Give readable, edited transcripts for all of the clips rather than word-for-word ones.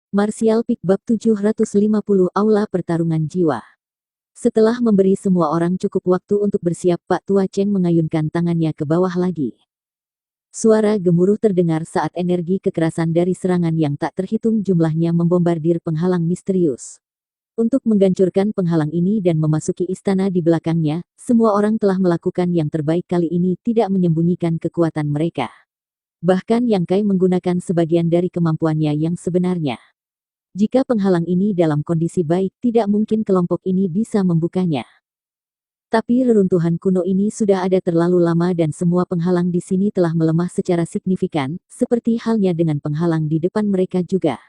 Martial Peak Bab 750 Aula Pertarungan Jiwa. Setelah memberi semua orang cukup waktu untuk bersiap, Pak Tua Cheng mengayunkan tangannya ke bawah lagi. Suara gemuruh terdengar saat energi kekerasan dari serangan yang tak terhitung jumlahnya membombardir penghalang misterius. Untuk menghancurkan penghalang ini dan memasuki istana di belakangnya, semua orang telah melakukan yang terbaik kali ini, tidak menyembunyikan kekuatan mereka. Bahkan Yang Kai menggunakan sebagian dari kemampuannya yang sebenarnya. Jika penghalang ini dalam kondisi baik, tidak mungkin kelompok ini bisa membukanya. Tapi reruntuhan kuno ini sudah ada terlalu lama dan semua penghalang di sini telah melemah secara signifikan, seperti halnya dengan penghalang di depan mereka juga.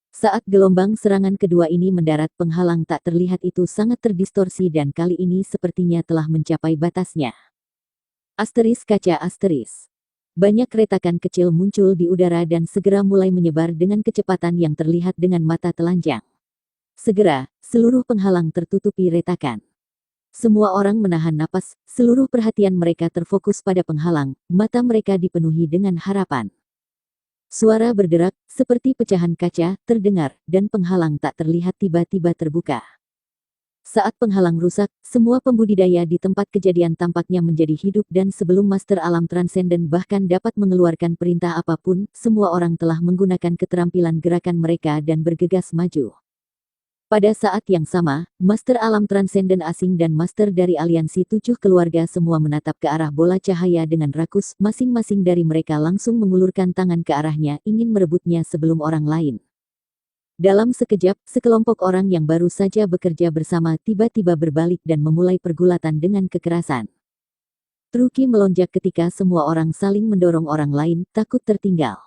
Saat gelombang serangan kedua ini mendarat, penghalang tak terlihat itu sangat terdistorsi dan kali ini sepertinya telah mencapai batasnya. Asteris kaca asteris. Banyak retakan kecil muncul di udara dan segera mulai menyebar dengan kecepatan yang terlihat dengan mata telanjang. Segera, seluruh penghalang tertutupi retakan. Semua orang menahan napas, seluruh perhatian mereka terfokus pada penghalang, mata mereka dipenuhi dengan harapan. Suara berderak, seperti pecahan kaca, terdengar, dan penghalang tak terlihat tiba-tiba terbuka. Saat penghalang rusak, semua pembudidaya di tempat kejadian tampaknya menjadi hidup dan sebelum Master Alam Transenden bahkan dapat mengeluarkan perintah apapun, semua orang telah menggunakan keterampilan gerakan mereka dan bergegas maju. Pada saat yang sama, Master Alam Transenden asing dan Master dari Aliansi 7 keluarga semua menatap ke arah bola cahaya dengan rakus, masing-masing dari mereka langsung mengulurkan tangan ke arahnya ingin merebutnya sebelum orang lain. Dalam sekejap, sekelompok orang yang baru saja bekerja bersama tiba-tiba berbalik dan memulai pergulatan dengan kekerasan. Truki melonjak ketika semua orang saling mendorong orang lain, takut tertinggal.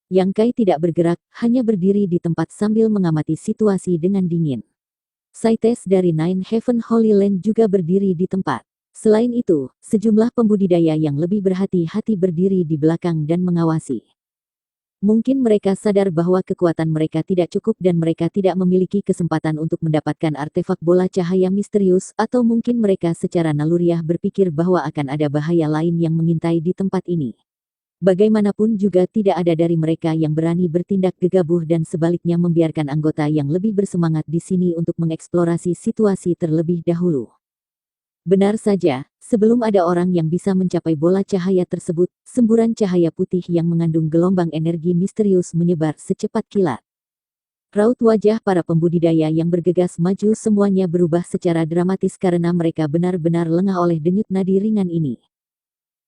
Yang Kai tidak bergerak, hanya berdiri di tempat sambil mengamati situasi dengan dingin. Saites dari Nine Heaven Holy Land juga berdiri di tempat. Selain itu, sejumlah pembudidaya yang lebih berhati-hati berdiri di belakang dan mengawasi. Mungkin mereka sadar bahwa kekuatan mereka tidak cukup dan mereka tidak memiliki kesempatan untuk mendapatkan artefak bola cahaya misterius, atau mungkin mereka secara naluriah berpikir bahwa akan ada bahaya lain yang mengintai di tempat ini. Bagaimanapun juga tidak ada dari mereka yang berani bertindak gegabah dan sebaliknya membiarkan anggota yang lebih bersemangat di sini untuk mengeksplorasi situasi terlebih dahulu. Benar saja, sebelum ada orang yang bisa mencapai bola cahaya tersebut, semburan cahaya putih yang mengandung gelombang energi misterius menyebar secepat kilat. Raut wajah para pembudidaya yang bergegas maju semuanya berubah secara dramatis karena mereka benar-benar lengah oleh denyut nadi ringan ini.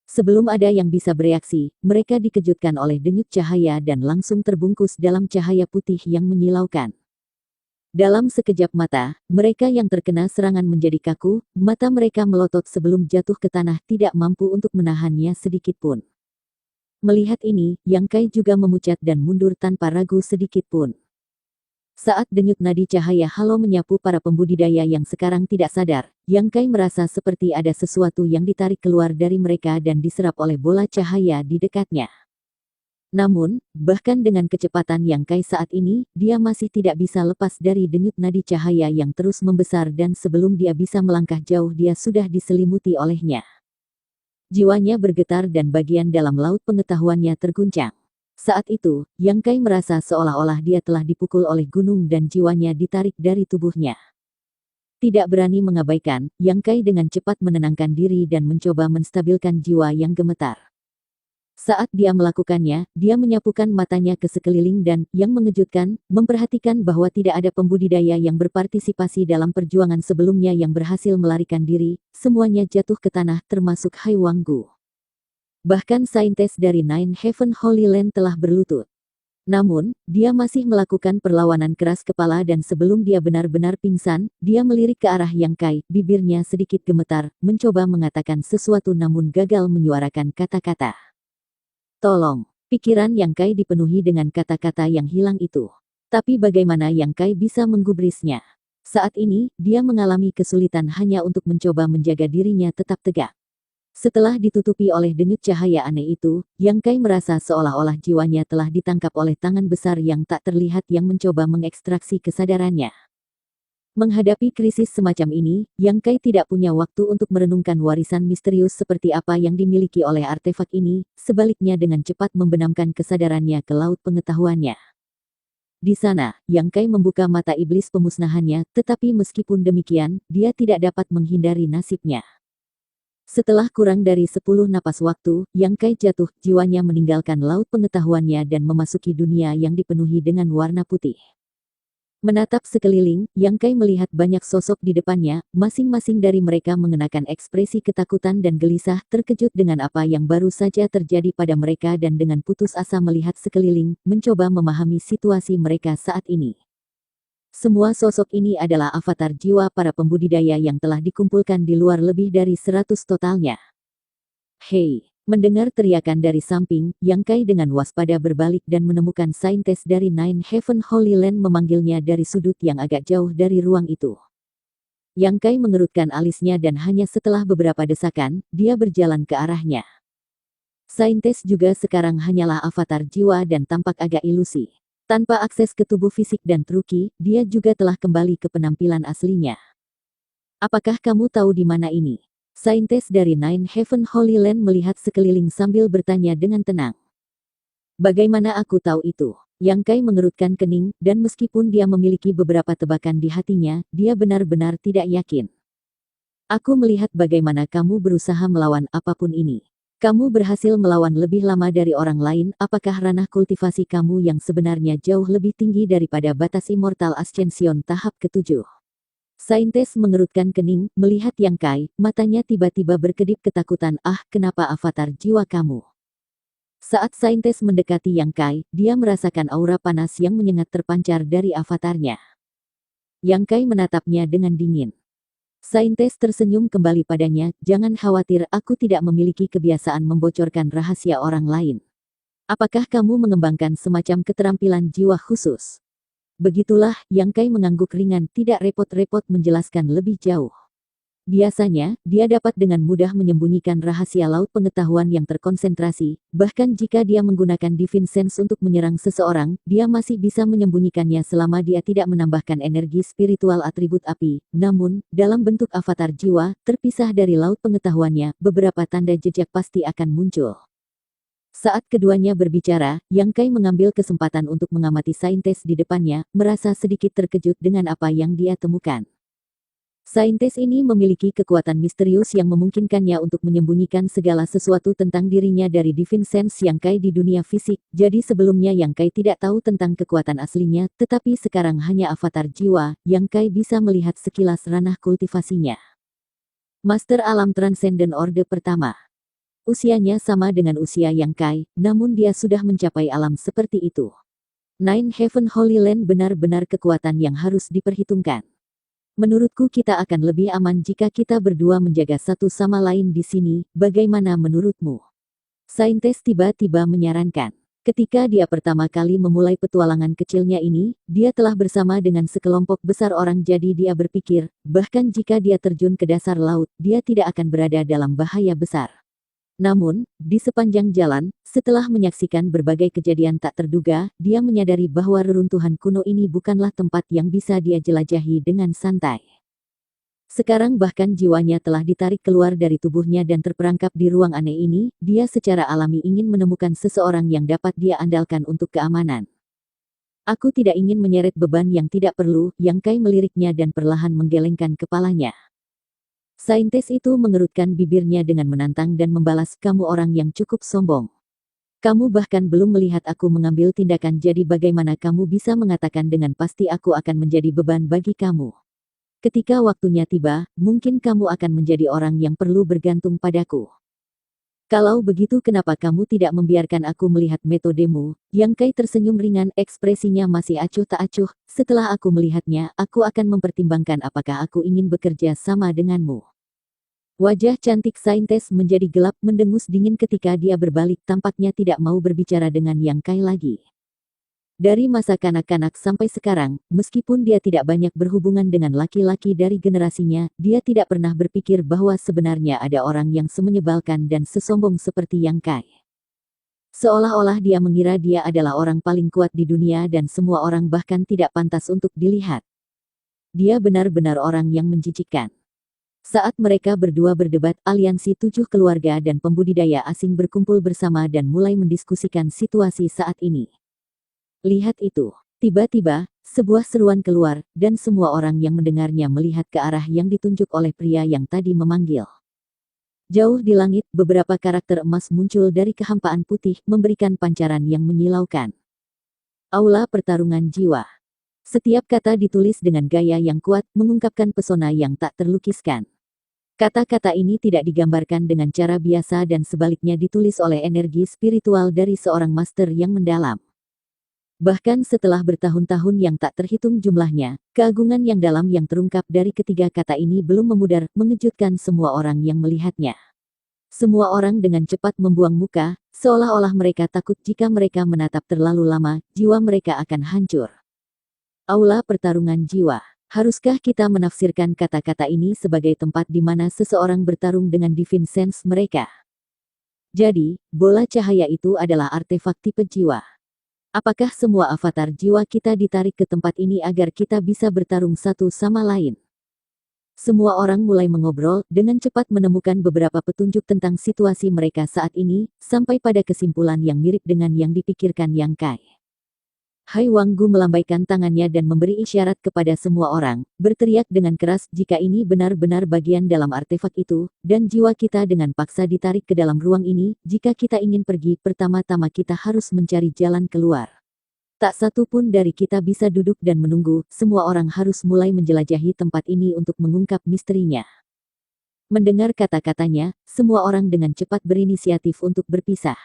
Sebelum ada yang bisa bereaksi, mereka dikejutkan oleh denyut cahaya dan langsung terbungkus dalam cahaya putih yang menyilaukan. Dalam sekejap mata, mereka yang terkena serangan menjadi kaku, mata mereka melotot sebelum jatuh ke tanah tidak mampu untuk menahannya sedikit pun. Melihat ini, Yang Kai juga memucat dan mundur tanpa ragu sedikit pun. Saat denyut nadi cahaya halo menyapu para pembudidaya yang sekarang tidak sadar, Yang Kai merasa seperti ada sesuatu yang ditarik keluar dari mereka dan diserap oleh bola cahaya di dekatnya. Namun, bahkan dengan kecepatan Yang Kai saat ini, dia masih tidak bisa lepas dari denyut nadi cahaya yang terus membesar dan sebelum dia bisa melangkah jauh dia sudah diselimuti olehnya. Jiwanya bergetar dan bagian dalam laut pengetahuannya terguncang. Saat itu, Yang Kai merasa seolah-olah dia telah dipukul oleh gunung dan jiwanya ditarik dari tubuhnya. Tidak berani mengabaikan, Yang Kai dengan cepat menenangkan diri dan mencoba menstabilkan jiwa yang gemetar. Saat dia melakukannya, dia menyapukan matanya ke sekeliling dan, yang mengejutkan, memperhatikan bahwa tidak ada pembudidaya yang berpartisipasi dalam perjuangan sebelumnya yang berhasil melarikan diri, semuanya jatuh ke tanah termasuk Hai Wanggu. Bahkan saintes dari Nine Heaven Holy Land telah berlutut. Namun, dia masih melakukan perlawanan keras kepala dan sebelum dia benar-benar pingsan, dia melirik ke arah Yang Kai, bibirnya sedikit gemetar, mencoba mengatakan sesuatu namun gagal menyuarakan kata-kata. Tolong, pikiran Yang Kai dipenuhi dengan kata-kata yang hilang itu. Tapi bagaimana Yang Kai bisa menggubrisnya? Saat ini, dia mengalami kesulitan hanya untuk mencoba menjaga dirinya tetap tegak. Setelah ditutupi oleh denyut cahaya aneh itu, Yang Kai merasa seolah-olah jiwanya telah ditangkap oleh tangan besar yang tak terlihat yang mencoba mengekstraksi kesadarannya. Menghadapi krisis semacam ini, Yang Kai tidak punya waktu untuk merenungkan warisan misterius seperti apa yang dimiliki oleh artefak ini, sebaliknya dengan cepat membenamkan kesadarannya ke laut pengetahuannya. Di sana, Yang Kai membuka mata iblis pemusnahannya, tetapi meskipun demikian, dia tidak dapat menghindari nasibnya. Setelah kurang dari 10 napas waktu, Yang Kai jatuh, jiwanya meninggalkan laut pengetahuannya dan memasuki dunia yang dipenuhi dengan warna putih. Menatap sekeliling, Yang Kai melihat banyak sosok di depannya, masing-masing dari mereka mengenakan ekspresi ketakutan dan gelisah, terkejut dengan apa yang baru saja terjadi pada mereka dan dengan putus asa melihat sekeliling, mencoba memahami situasi mereka saat ini. Semua sosok ini adalah avatar jiwa para pembudidaya yang telah dikumpulkan di luar lebih dari 100 totalnya. Hei! Mendengar teriakan dari samping, Yang Kai dengan waspada berbalik dan menemukan saintes dari Nine Heaven Holy Land memanggilnya dari sudut yang agak jauh dari ruang itu. Yang Kai mengerutkan alisnya dan hanya setelah beberapa desakan, dia berjalan ke arahnya. Saintes juga sekarang hanyalah avatar jiwa dan tampak agak ilusi. Tanpa akses ke tubuh fisik dan truki, dia juga telah kembali ke penampilan aslinya. Apakah kamu tahu di mana ini? Saintes dari Nine Heaven Holy Land melihat sekeliling sambil bertanya dengan tenang. Bagaimana aku tahu itu? Yang Kai mengerutkan kening, dan meskipun dia memiliki beberapa tebakan di hatinya, dia benar-benar tidak yakin. Aku melihat bagaimana kamu berusaha melawan apapun ini. Kamu berhasil melawan lebih lama dari orang lain, apakah ranah kultivasi kamu yang sebenarnya jauh lebih tinggi daripada batas Immortal Ascension tahap ke-7? Saintes mengerutkan kening, melihat Yang Kai, matanya tiba-tiba berkedip ketakutan. Kenapa avatar jiwa kamu? Saat Saintes mendekati Yang Kai, dia merasakan aura panas yang menyengat terpancar dari avatarnya. Yang Kai menatapnya dengan dingin. Saintes tersenyum kembali padanya, jangan khawatir, aku tidak memiliki kebiasaan membocorkan rahasia orang lain. Apakah kamu mengembangkan semacam keterampilan jiwa khusus? Begitulah, Yang Kai mengangguk ringan, tidak repot-repot menjelaskan lebih jauh. Biasanya, dia dapat dengan mudah menyembunyikan rahasia laut pengetahuan yang terkonsentrasi, bahkan jika dia menggunakan Divine Sense untuk menyerang seseorang, dia masih bisa menyembunyikannya selama dia tidak menambahkan energi spiritual atribut api. Namun, dalam bentuk avatar jiwa, terpisah dari laut pengetahuannya, beberapa tanda jejak pasti akan muncul. Saat keduanya berbicara, Yang Kai mengambil kesempatan untuk mengamati saintes di depannya, merasa sedikit terkejut dengan apa yang dia temukan. Saintes ini memiliki kekuatan misterius yang memungkinkannya untuk menyembunyikan segala sesuatu tentang dirinya dari Divine Sense Yang Kai di dunia fisik, jadi sebelumnya Yang Kai tidak tahu tentang kekuatan aslinya, tetapi sekarang hanya avatar jiwa, Yang Kai bisa melihat sekilas ranah kultivasinya. Master Alam Transcendent Orde Pertama. Usianya sama dengan usia Yang Kai, namun dia sudah mencapai alam seperti itu. Nine Heaven Holy Land benar-benar kekuatan yang harus diperhitungkan. Menurutku kita akan lebih aman jika kita berdua menjaga satu sama lain di sini, bagaimana menurutmu? Saintes tiba-tiba menyarankan. Ketika dia pertama kali memulai petualangan kecilnya ini, dia telah bersama dengan sekelompok besar orang jadi dia berpikir, bahkan jika dia terjun ke dasar laut, dia tidak akan berada dalam bahaya besar. Namun, di sepanjang jalan, setelah menyaksikan berbagai kejadian tak terduga, dia menyadari bahwa reruntuhan kuno ini bukanlah tempat yang bisa dia jelajahi dengan santai. Sekarang bahkan jiwanya telah ditarik keluar dari tubuhnya dan terperangkap di ruang aneh ini, dia secara alami ingin menemukan seseorang yang dapat dia andalkan untuk keamanan. Aku tidak ingin menyeret beban yang tidak perlu, Yang Kai meliriknya dan perlahan menggelengkan kepalanya. Saintes itu mengerutkan bibirnya dengan menantang dan membalas, kamu orang yang cukup sombong. Kamu bahkan belum melihat aku mengambil tindakan, jadi bagaimana kamu bisa mengatakan dengan pasti aku akan menjadi beban bagi kamu? Ketika waktunya tiba, mungkin kamu akan menjadi orang yang perlu bergantung padaku. Kalau begitu kenapa kamu tidak membiarkan aku melihat metodemu? Yang Kai tersenyum ringan, ekspresinya masih acuh tak acuh. Setelah aku melihatnya, aku akan mempertimbangkan apakah aku ingin bekerja sama denganmu. Wajah cantik saintes menjadi gelap, mendengus dingin ketika dia berbalik, tampaknya tidak mau berbicara dengan Yang Kai lagi. Dari masa kanak-kanak sampai sekarang, meskipun dia tidak banyak berhubungan dengan laki-laki dari generasinya, dia tidak pernah berpikir bahwa sebenarnya ada orang yang semenyebalkan dan sesombong seperti Yang Kai. Seolah-olah dia mengira dia adalah orang paling kuat di dunia dan semua orang bahkan tidak pantas untuk dilihat. Dia benar-benar orang yang menjijikkan. Saat mereka berdua berdebat, aliansi 7 keluarga dan pembudidaya asing berkumpul bersama dan mulai mendiskusikan situasi saat ini. Lihat itu. Tiba-tiba, sebuah seruan keluar, dan semua orang yang mendengarnya melihat ke arah yang ditunjuk oleh pria yang tadi memanggil. Jauh di langit, beberapa karakter emas muncul dari kehampaan putih, memberikan pancaran yang menyilaukan. Aula pertarungan jiwa. Setiap kata ditulis dengan gaya yang kuat, mengungkapkan pesona yang tak terlukiskan. Kata-kata ini tidak digambarkan dengan cara biasa dan sebaliknya ditulis oleh energi spiritual dari seorang master yang mendalam. Bahkan setelah bertahun-tahun yang tak terhitung jumlahnya, keagungan yang dalam yang terungkap dari ketiga kata ini belum memudar, mengejutkan semua orang yang melihatnya. Semua orang dengan cepat membuang muka, seolah-olah mereka takut jika mereka menatap terlalu lama, jiwa mereka akan hancur. Aula pertarungan jiwa. Haruskah kita menafsirkan kata-kata ini sebagai tempat di mana seseorang bertarung dengan divine sense mereka? Jadi, bola cahaya itu adalah artefak tipe jiwa. Apakah semua avatar jiwa kita ditarik ke tempat ini agar kita bisa bertarung satu sama lain? Semua orang mulai mengobrol, dengan cepat menemukan beberapa petunjuk tentang situasi mereka saat ini, sampai pada kesimpulan yang mirip dengan yang dipikirkan Yang Kai. Hai Wanggu melambaikan tangannya dan memberi isyarat kepada semua orang, berteriak dengan keras jika ini benar-benar bagian dalam artefak itu, dan jiwa kita dengan paksa ditarik ke dalam ruang ini. Jika kita ingin pergi, pertama-tama kita harus mencari jalan keluar. Tak satu pun dari kita bisa duduk dan menunggu, semua orang harus mulai menjelajahi tempat ini untuk mengungkap misterinya. Mendengar kata-katanya, semua orang dengan cepat berinisiatif untuk berpisah.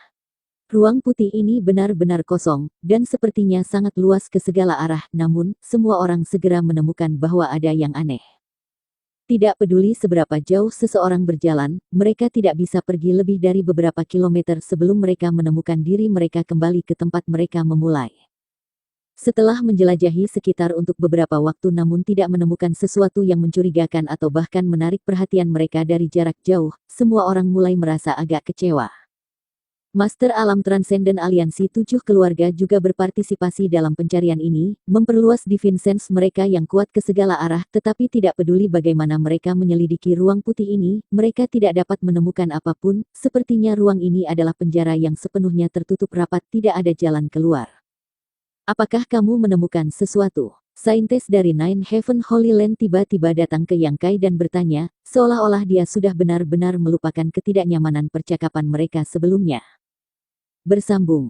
Ruang putih ini benar-benar kosong, dan sepertinya sangat luas ke segala arah, namun, semua orang segera menemukan bahwa ada yang aneh. Tidak peduli seberapa jauh seseorang berjalan, mereka tidak bisa pergi lebih dari beberapa kilometer sebelum mereka menemukan diri mereka kembali ke tempat mereka memulai. Setelah menjelajahi sekitar untuk beberapa waktu namun tidak menemukan sesuatu yang mencurigakan atau bahkan menarik perhatian mereka dari jarak jauh, semua orang mulai merasa agak kecewa. Master Alam Transenden Aliansi 7 Keluarga juga berpartisipasi dalam pencarian ini, memperluas divine sense mereka yang kuat ke segala arah, tetapi tidak peduli bagaimana mereka menyelidiki ruang putih ini, mereka tidak dapat menemukan apapun. Sepertinya ruang ini adalah penjara yang sepenuhnya tertutup rapat, tidak ada jalan keluar. Apakah kamu menemukan sesuatu? Saintis dari Nine Heaven Holy Land tiba-tiba datang ke Yang Kai dan bertanya, seolah-olah dia sudah benar-benar melupakan ketidaknyamanan percakapan mereka sebelumnya. Bersambung.